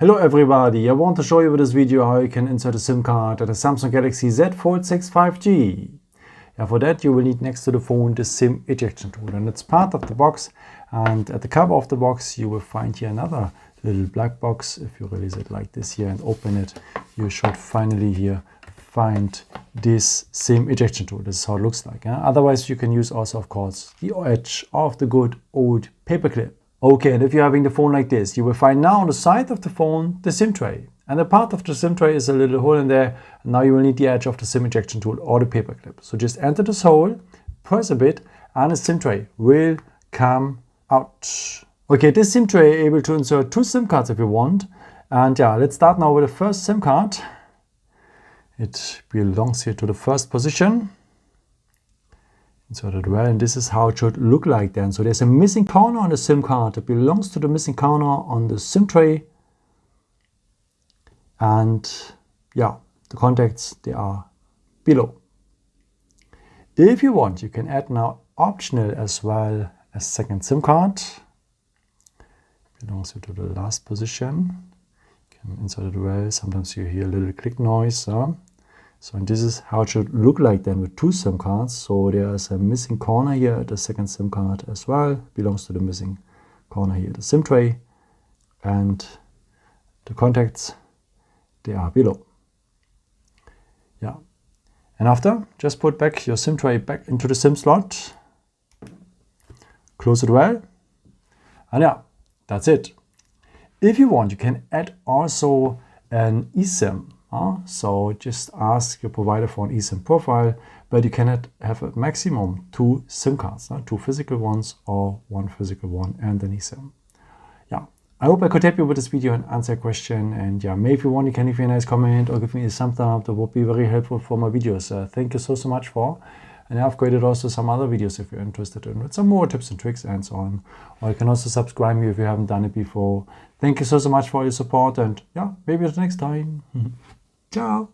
Hello everybody, I want to show you with this video how you can insert a SIM card at a Samsung Galaxy Z Fold6 5G. For that you will need next to the phone the SIM ejection tool, and it's part of the box, and at the cover of the box you will find here another little black box. If you release it like this here and open it, you should finally here find this SIM ejection tool. This is how it looks like. Otherwise you can use also of course the edge of the good old paperclip. Okay, and if you're having the phone like this, you will find now on the side of the phone the SIM tray. And a part of the SIM tray is a little hole in there. And now you will need the edge of the SIM ejection tool or the paperclip. So just enter this hole, press a bit, and the SIM tray will come out. Okay, this SIM tray is able to insert 2 SIM cards if you want. And yeah, let's start now with the first SIM card. It belongs here to the first position. Insert it well, and this is how it should look like then. So there's a missing corner on the SIM card. It belongs to the missing corner on the SIM tray. And yeah, the contacts, they are below. If you want, you can add now optional as well a second SIM card. Belongs to the last position. You can insert it well. Sometimes you hear a little click noise. So and this is how it should look like then with 2 SIM cards. So there's a missing corner here at the second SIM card as well. Belongs to the missing corner here, the SIM tray. And the contacts, they are below. Yeah. And after, just put back your SIM tray back into the SIM slot. Close it well. And yeah, that's it. If you want, you can add also an eSIM. So just ask your provider for an eSIM profile, but you cannot have a maximum 2 SIM cards, 2 physical ones or 1 physical one and an eSIM. Yeah, I hope I could help you with this video and answer your question. And yeah, maybe if you want, you can leave me a nice comment or give me a thumbs up. That would be very helpful for my videos. Thank you so much for. And I've created also some other videos if you're interested in with some more tips and tricks and so on. Or you can also subscribe me if you haven't done it before. Thank you so much for your support, and yeah, maybe until next time. Ciao.